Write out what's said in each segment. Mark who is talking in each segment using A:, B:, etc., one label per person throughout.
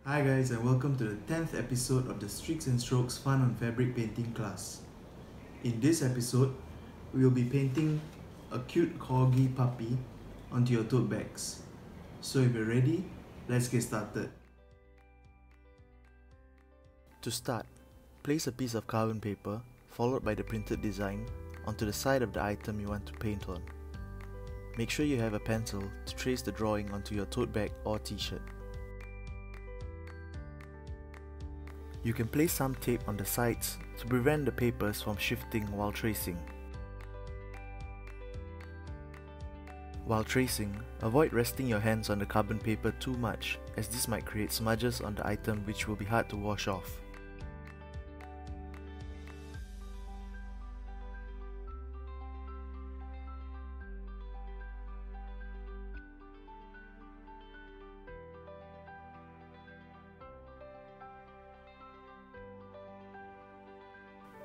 A: Hi guys, and welcome to the 10th episode of the Streaks and Strokes Fun on Fabric Painting class. In this episode, we will be painting a cute Corgi puppy onto your tote bags. So if you're ready, let's get started. To start, place a piece of carbon paper, followed by the printed design, onto the side of the item you want to paint on. Make sure you have a pencil to trace the drawing onto your tote bag or t-shirt. You can place some tape on the sides to prevent the papers from shifting while tracing. While tracing, avoid resting your hands on the carbon paper too much, as this might create smudges on the item which will be hard to wash off.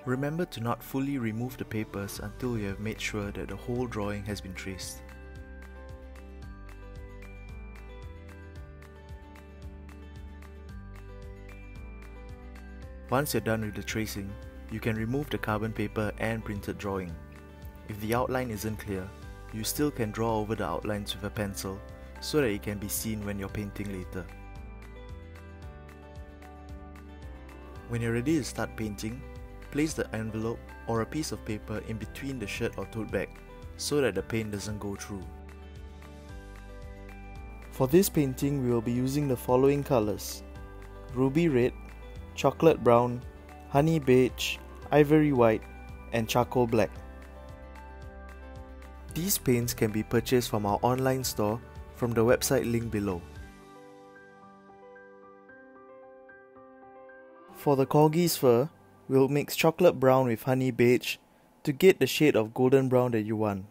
A: Remember to not fully remove the papers until you have made sure that the whole drawing has been traced. Once you're done with the tracing, you can remove the carbon paper and printed drawing. If the outline isn't clear, you still can draw over the outlines with a pencil so that it can be seen when you're painting later. When you're ready to start painting, place the envelope or a piece of paper in between the shirt or tote bag so that the paint doesn't go through. For this painting, we will be using the following colors: ruby red, chocolate brown, honey beige, ivory white, and charcoal black. These paints can be purchased from our online store from the website link below. For the Corgi's fur, we'll mix chocolate brown with honey beige to get the shade of golden brown that you want.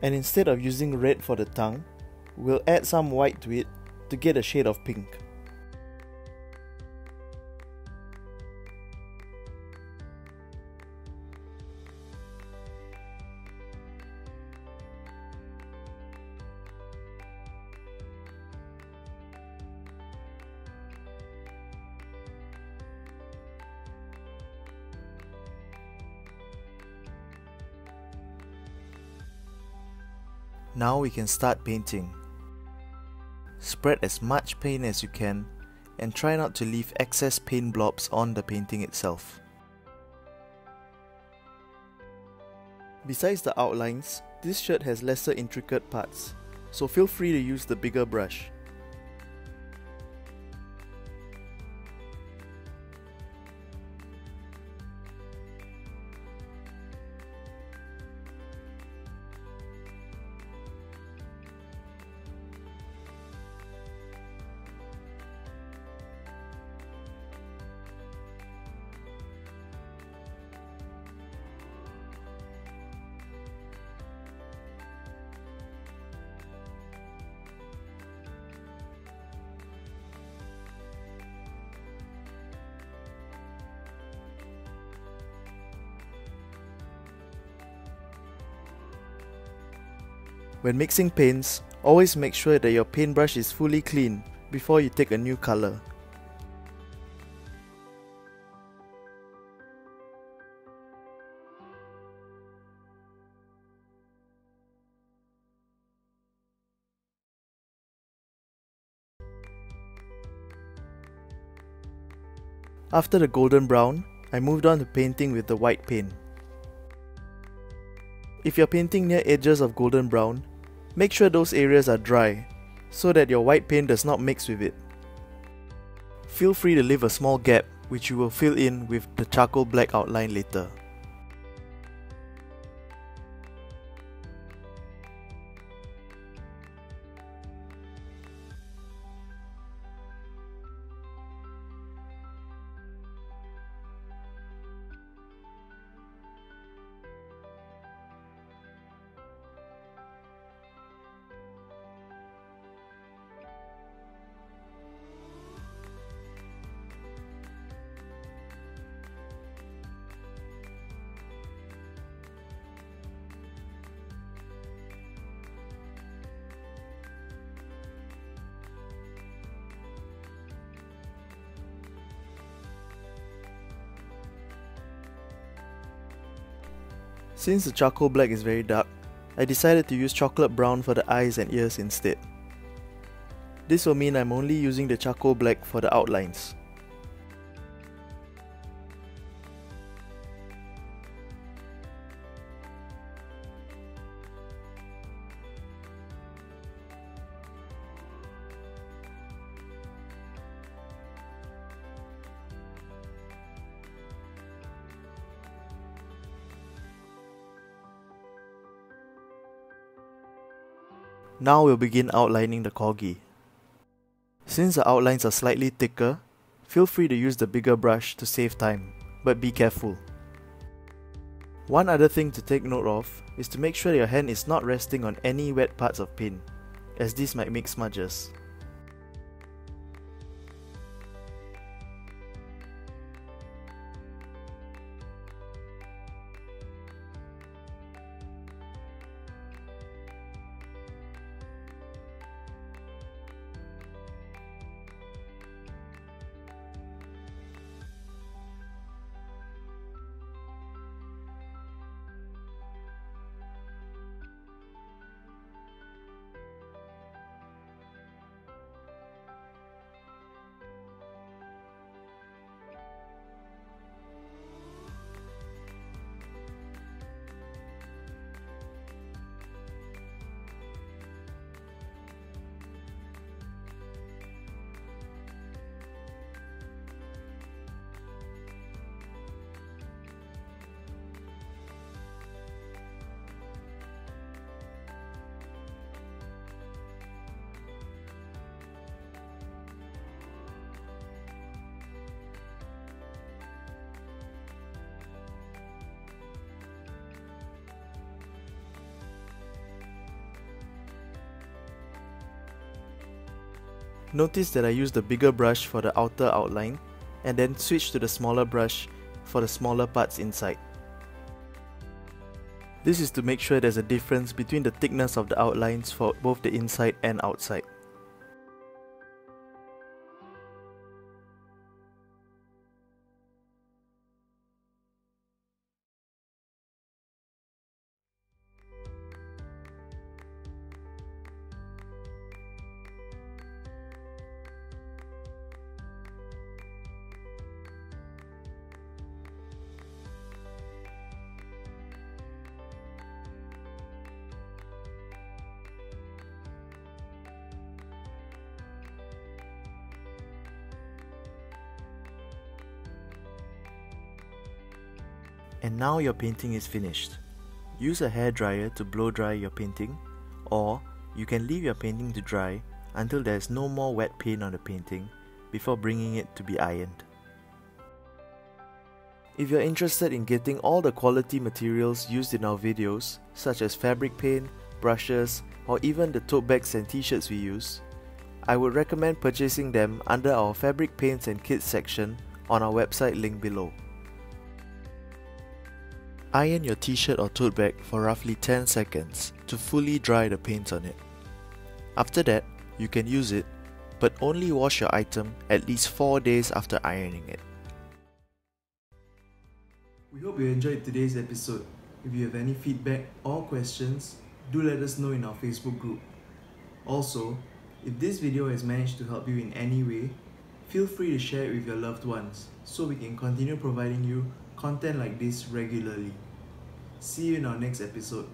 A: And instead of using red for the tongue, we'll add some white to it to get a shade of pink. Now we can start painting. Spread as much paint as you can and try not to leave excess paint blobs on the painting itself. Besides the outlines, this shirt has lesser intricate parts, so feel free to use the bigger brush. When mixing paints, always make sure that your paintbrush is fully clean before you take a new color. After the golden brown, I moved on to painting with the white paint. If you're painting near edges of golden brown, make sure those areas are dry so that your white paint does not mix with it. Feel free to leave a small gap which you will fill in with the charcoal black outline later. Since the charcoal black is very dark, I decided to use chocolate brown for the eyes and ears instead. This will mean I'm only using the charcoal black for the outlines. Now we'll begin outlining the Corgi. Since the outlines are slightly thicker, feel free to use the bigger brush to save time, but be careful. One other thing to take note of is to make sure your hand is not resting on any wet parts of paint, as this might make smudges. Notice that I use the bigger brush for the outer outline and then switch to the smaller brush for the smaller parts inside. This is to make sure there's a difference between the thickness of the outlines for both the inside and outside. And now your painting is finished. Use a hairdryer to blow dry your painting, or you can leave your painting to dry until there is no more wet paint on the painting before bringing it to be ironed. If you're interested in getting all the quality materials used in our videos, such as fabric paint, brushes, or even the tote bags and t-shirts we use, I would recommend purchasing them under our fabric paints and kits section on our website link below. Iron your t-shirt or tote bag for roughly 10 seconds to fully dry the paint on it. After that, you can use it, but only wash your item at least 4 days after ironing it. We hope you enjoyed today's episode. If you have any feedback or questions, do let us know in our Facebook group. Also, if this video has managed to help you in any way, feel free to share it with your loved ones so we can continue providing you content like this regularly. See you in our next episode.